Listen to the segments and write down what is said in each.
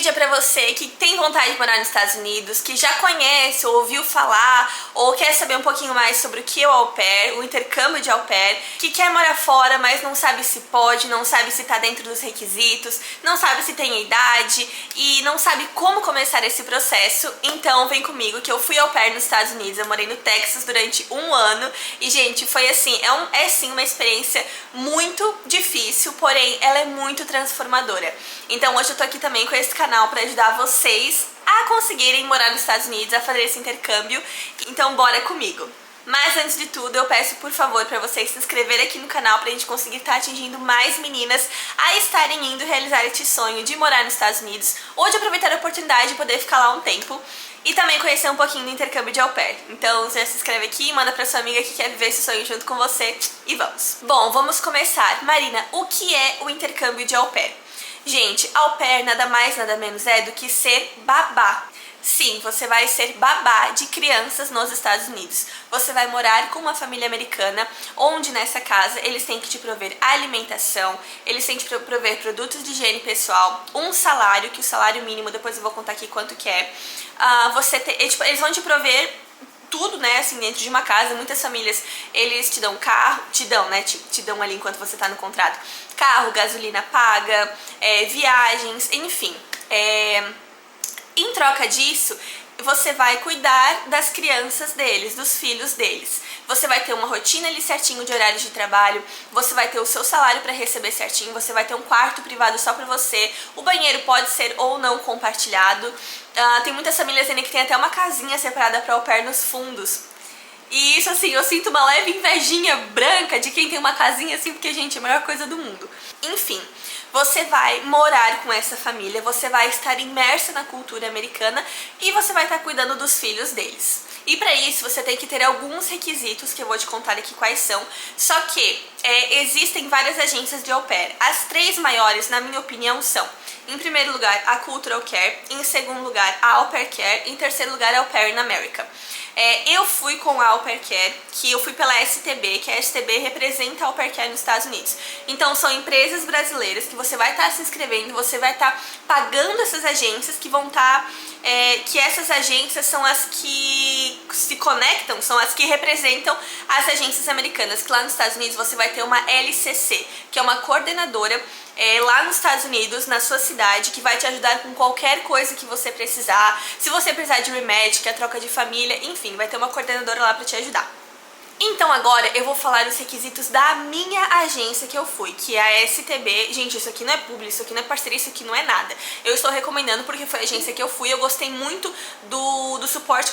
vídeo é pra você que tem vontade de morar nos Estados Unidos, que já conhece ou ouviu falar ou quer saber um pouquinho mais sobre o que é o au pair, o intercâmbio de au pair, que quer morar fora, mas não sabe se pode, não sabe se tá dentro dos requisitos, não sabe se tem idade e não sabe como começar esse processo. Então vem comigo que eu fui au pair nos Estados Unidos, eu morei no Texas durante um ano e, gente, foi assim, é sim uma experiência muito difícil, porém ela é muito transformadora. Então hoje eu tô aqui também com esse canal para ajudar vocês a conseguirem morar nos Estados Unidos, a fazer esse intercâmbio. Então bora comigo! Mas antes de tudo, eu peço por favor para vocês se inscreverem aqui no canal pra gente conseguir estar atingindo mais meninas a estarem indo realizar esse sonho de morar nos Estados Unidos ou de aproveitar a oportunidade de poder ficar lá um tempo e também conhecer um pouquinho do intercâmbio de au pair. Então já se inscreve aqui, manda pra sua amiga que quer viver esse sonho junto com você e vamos! Bom, vamos começar. Marina, o que é o intercâmbio de au pair? Gente, au pair nada mais nada menos é do que ser babá. Sim, você vai ser babá de crianças nos Estados Unidos. Você vai morar com uma família americana, onde nessa casa eles têm que te prover alimentação, eles têm que te prover produtos de higiene pessoal, um salário, que o salário mínimo, depois eu vou contar aqui quanto que é. Eles vão te prover tudo, né, assim, dentro de uma casa. Muitas famílias, eles te dão carro, te dão ali enquanto você tá no contrato, carro, gasolina paga, viagens, enfim. Em troca disso, você vai cuidar das crianças deles, dos filhos deles. Você vai ter uma rotina ali certinho de horários de trabalho, você vai ter o seu salário para receber certinho, você vai ter um quarto privado só para você, o banheiro pode ser ou não compartilhado. Tem muitas famílias ainda que tem até uma casinha separada para au pair nos fundos. E isso, assim, eu sinto uma leve invejinha branca de quem tem uma casinha assim, porque, gente, é a melhor coisa do mundo. Enfim, você vai morar com essa família, você vai estar imersa na cultura americana e você vai estar cuidando dos filhos deles. E para isso você tem que ter alguns requisitos que eu vou te contar aqui quais são. Só que existem várias agências de au pair. As três maiores, na minha opinião, são: em primeiro lugar, a Cultural Care; em segundo lugar, a Au Pair Care; em terceiro lugar, a Au Pair in America. Eu fui com a Au Pair Care, que eu fui pela STB, que a STB representa a Au Pair Care nos Estados Unidos. Então são empresas brasileiras que você vai estar se inscrevendo, você vai estar pagando essas agências que vão estar... que essas agências são as que se conectam, são as que representam as agências americanas, que lá nos Estados Unidos você vai ter uma LCC, que é uma coordenadora lá nos Estados Unidos, na sua cidade, que vai te ajudar com qualquer coisa que você precisar. Se você precisar de remédio, que é a troca de família, enfim, vai ter uma coordenadora lá para te ajudar. Então agora eu vou falar os requisitos da minha agência que eu fui, que é a STB. Gente, isso aqui não é publi, isso aqui não é parceria, isso aqui não é nada. Eu estou recomendando porque foi a agência que eu fui, eu gostei muito do suporte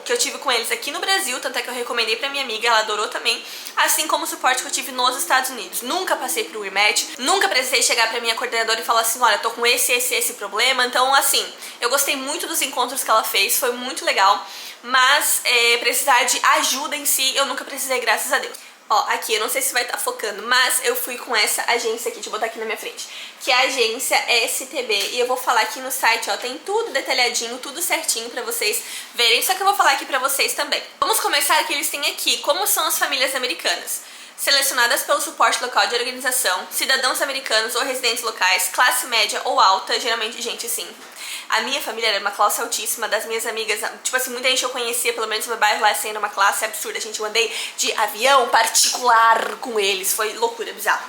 que eu tive com eles aqui no Brasil, tanto é que eu recomendei pra minha amiga, ela adorou também, assim como o suporte que eu tive nos Estados Unidos. Nunca passei por um rematch, nunca precisei chegar pra minha coordenadora e falar assim, olha, tô com esse problema. Então, assim, eu gostei muito dos encontros que ela fez, foi muito legal. Mas precisar de ajuda em si, eu nunca precisei, graças a Deus. Ó, aqui, eu não sei se vai estar focando, mas eu fui com essa agência aqui, deixa eu botar aqui na minha frente, que é a agência STB, e eu vou falar aqui no site, ó, tem tudo detalhadinho, tudo certinho pra vocês verem, só que eu vou falar aqui pra vocês também. Vamos começar que eles têm aqui como são as famílias americanas. Selecionadas pelo suporte local de organização, cidadãos americanos ou residentes locais, classe média ou alta, geralmente gente assim. A minha família era uma classe altíssima, das minhas amigas, tipo assim, muita gente eu conhecia, pelo menos no meu bairro lá, assim, era uma classe absurda. Gente, eu andei de avião particular com eles, foi loucura, bizarro.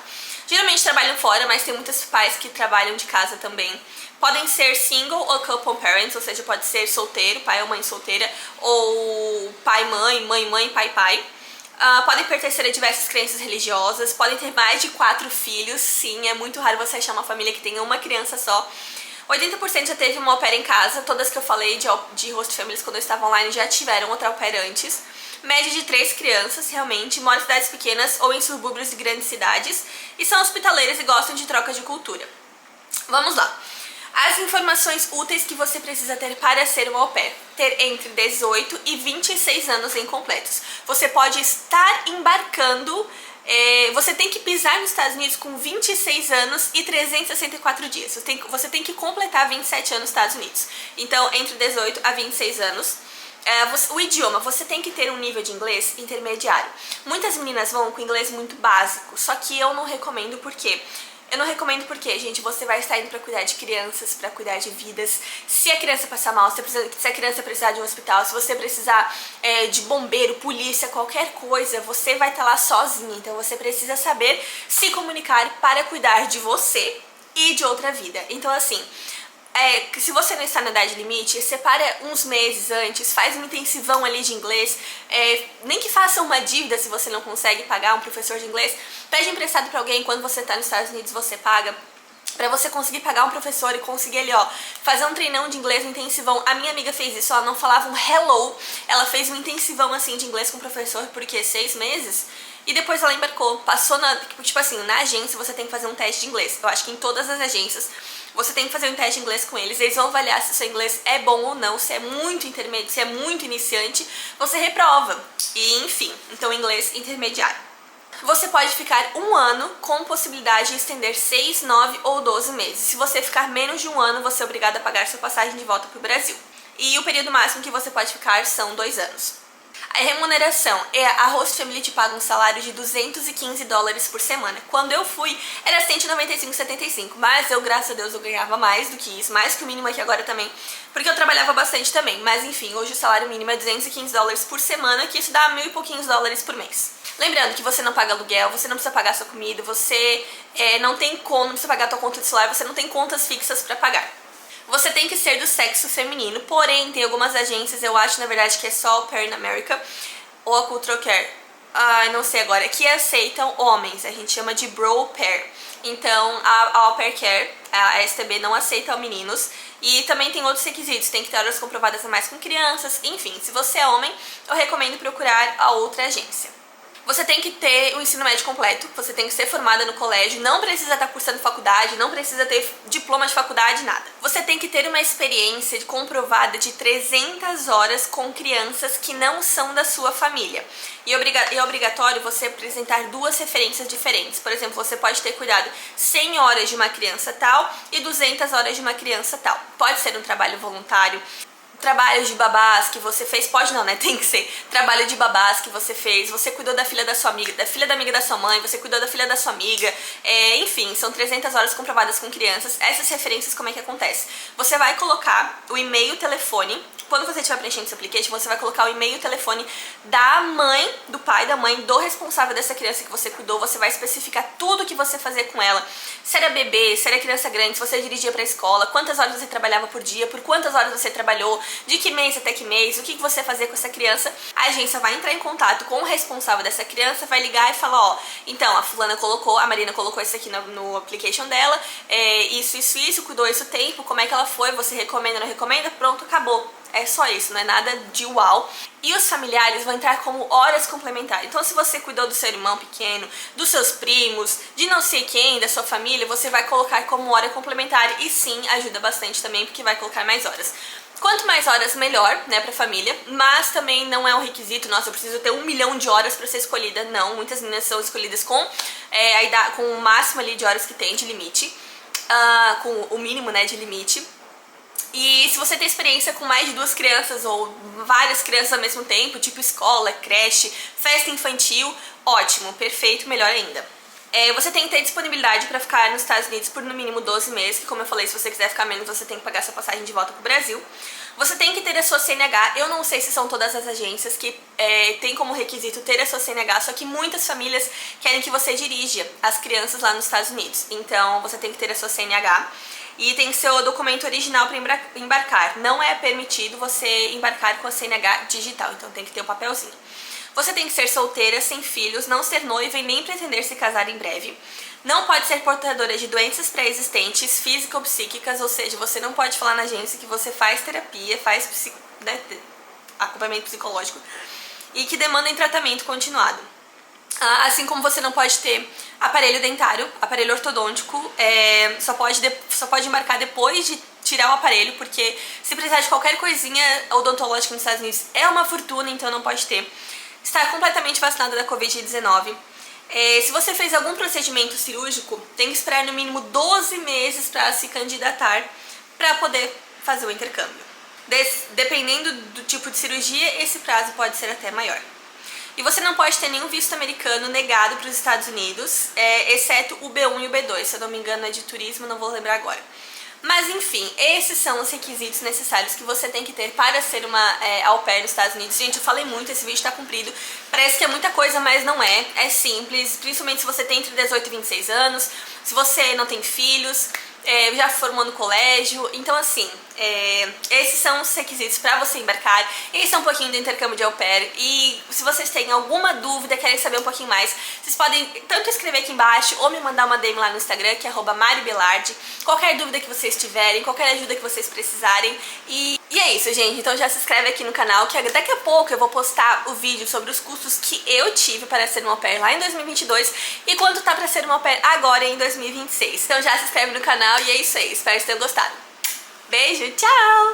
Geralmente trabalham fora, mas tem muitos pais que trabalham de casa também. Podem ser single ou couple parents, ou seja, pode ser solteiro, pai ou mãe solteira, ou pai-mãe, mãe-mãe, pai-pai. Podem pertencer a diversas crenças religiosas, podem ter mais de 4 filhos, sim, é muito raro você achar uma família que tenha uma criança só. 80% já teve uma au pair em casa, todas que eu falei de host families quando eu estava online já tiveram outra au pair antes. Média de 3 crianças, realmente, moram em cidades pequenas ou em subúrbios de grandes cidades e são hospitaleiras e gostam de troca de cultura. Vamos lá. As informações úteis que você precisa ter para ser uma au pair: ter entre 18 e 26 anos incompletos. Você pode estar embarcando, você tem que pisar nos Estados Unidos com 26 anos e 364 dias. Você tem que completar 27 anos nos Estados Unidos. Então, entre 18 a 26 anos. O idioma, você tem que ter um nível de inglês intermediário. Muitas meninas vão com inglês muito básico, só que eu não recomendo porque Eu não recomendo porque, gente, você vai estar indo pra cuidar de crianças, pra cuidar de vidas. Se a criança passar mal, se a criança precisar de um hospital, se você precisar de bombeiro, polícia, qualquer coisa, você vai estar lá sozinha. Então você precisa saber se comunicar para cuidar de você e de outra vida. Então assim, se você não está na idade limite, separa uns meses antes, faz um intensivão ali de inglês, nem que faça uma dívida se você não consegue pagar um professor de inglês, pede emprestado para alguém, quando você está nos Estados Unidos você paga, pra você conseguir pagar um professor e conseguir ali, ó, fazer um treinão de inglês, um intensivão. A minha amiga fez isso, ela não falava um hello, ela fez um intensivão assim de inglês com o professor, porque 6 meses, e depois ela embarcou, passou tipo assim, na agência você tem que fazer um teste de inglês. Eu acho que em todas as agências você tem que fazer um teste de inglês com eles vão avaliar se o seu inglês é bom ou não, se é muito intermediário, se é muito iniciante, você reprova. E enfim, então inglês intermediário. Você pode ficar 1 ano com possibilidade de estender 6, 9 ou 12 meses. Se você ficar menos de 1 ano, você é obrigado a pagar sua passagem de volta para o Brasil. E o período máximo que você pode ficar são 2 anos. A remuneração a Host Family te paga um salário de $215 por semana. Quando eu fui, era $195,75, mas eu, graças a Deus, eu ganhava mais do que isso, mais que o mínimo aqui agora também, porque eu trabalhava bastante também. Mas enfim, hoje o salário mínimo é $215 por semana, que isso dá $1.000 e pouquinhos por mês. Lembrando que você não paga aluguel, você não precisa pagar sua comida, você não precisa pagar sua conta de celular, você não tem contas fixas para pagar. Você tem que ser do sexo feminino, porém tem algumas agências, eu acho na verdade que é só Au Pair in America ou a Cultural Care, não sei agora, que aceitam homens, a gente chama de Bro Au Pair. Então a Au Pair Care, a STB, não aceita meninos. E também tem outros requisitos, tem que ter horas comprovadas a mais com crianças, enfim, se você é homem, eu recomendo procurar a outra agência. Você tem que ter o ensino médio completo, você tem que ser formada no colégio, não precisa estar cursando faculdade, não precisa ter diploma de faculdade, nada. Você tem que ter uma experiência comprovada de 300 horas com crianças que não são da sua família. E é obrigatório você apresentar 2 referências diferentes. Por exemplo, você pode ter cuidado 100 horas de uma criança tal e 200 horas de uma criança tal. Pode ser um trabalho voluntário, trabalho de babás que você fez, pode não, né? Tem que ser. Trabalho de babás que você fez, você cuidou da filha da sua amiga, da filha da amiga da sua mãe, você cuidou da filha da sua amiga, enfim, são 300 horas comprovadas com crianças. Essas referências, como é que acontece? Você vai colocar o e-mail e o telefone, quando você estiver preenchendo esse application, você vai colocar o e-mail e o telefone da mãe, do pai, da mãe, do responsável dessa criança que você cuidou, você vai especificar tudo que você fazia com ela, se era bebê, se era criança grande, se você dirigia pra escola, quantas horas você trabalhava por dia, por quantas horas você trabalhou, de que mês até que mês, o que você fazia com essa criança. A agência vai entrar em contato com o responsável dessa criança, vai ligar e falar, ó, então a fulana colocou, a Marina colocou isso aqui no application dela, isso, cuidou esse tempo, como é que ela foi, você recomenda, não recomenda, pronto, acabou. É só isso, não é nada de uau. E os familiares vão entrar como horas complementares. Então se você cuidou do seu irmão pequeno, dos seus primos, de não sei quem, da sua família, você vai colocar como hora complementar. E sim, ajuda bastante também, porque vai colocar mais horas. Quanto mais horas, melhor, né, pra família, mas também não é um requisito, nossa, eu preciso ter 1 milhão de horas pra ser escolhida, não, muitas meninas são escolhidas com com o máximo ali de horas que tem de limite, com o mínimo, né, de limite. E se você tem experiência com mais de 2 crianças ou várias crianças ao mesmo tempo, tipo escola, creche, festa infantil, ótimo, perfeito, melhor ainda. Você tem que ter disponibilidade para ficar nos Estados Unidos por no mínimo 12 meses, que como eu falei, se você quiser ficar menos, você tem que pagar sua passagem de volta pro Brasil. Você tem que ter a sua CNH, eu não sei se são todas as agências que tem como requisito ter a sua CNH, só que muitas famílias querem que você dirija as crianças lá nos Estados Unidos, então você tem que ter a sua CNH. E tem que ser o documento original para embarcar. Não é permitido você embarcar com a CNH digital, então tem que ter o papelzinho. Você tem que ser solteira, sem filhos, não ser noiva e nem pretender se casar em breve. Não pode ser portadora de doenças pré-existentes, físicas ou psíquicas, ou seja, você não pode falar na agência que você faz terapia, faz acompanhamento psicológico e que demandem tratamento continuado. Assim como você não pode ter aparelho dentário, aparelho ortodôntico, só pode embarcar depois de tirar o aparelho, porque se precisar de qualquer coisinha odontológica nos Estados Unidos é uma fortuna, então não pode ter. Estar completamente vacinada da Covid-19. Se você fez algum procedimento cirúrgico, tem que esperar no mínimo 12 meses para se candidatar para poder fazer o intercâmbio. Dependendo do tipo de cirurgia, esse prazo pode ser até maior. E você não pode ter nenhum visto americano negado para os Estados Unidos, exceto o B1 e o B2, se eu não me engano é de turismo, não vou lembrar agora. Mas enfim, esses são os requisitos necessários que você tem que ter para ser uma au pair nos Estados Unidos. Gente, eu falei muito, esse vídeo tá comprido, parece que é muita coisa, mas não é. É simples, principalmente se você tem entre 18 e 26 anos, se você não tem filhos, já formou no colégio. Então assim, esses são os requisitos para você embarcar. Esse é um pouquinho do intercâmbio de au pair. E se vocês têm alguma dúvida, querem saber um pouquinho mais, vocês podem tanto escrever aqui embaixo ou me mandar uma DM lá no Instagram, que é @maribelardi. Qualquer dúvida que vocês tiverem, qualquer ajuda que vocês precisarem. E é isso, gente. Então já se inscreve aqui no canal, que daqui a pouco eu vou postar o vídeo sobre os custos que eu tive para ser uma au pair lá em 2022 e quanto tá para ser uma au pair agora em 2026. Então já se inscreve no canal e é isso aí. Espero que vocês tenham gostado. Beijo, tchau!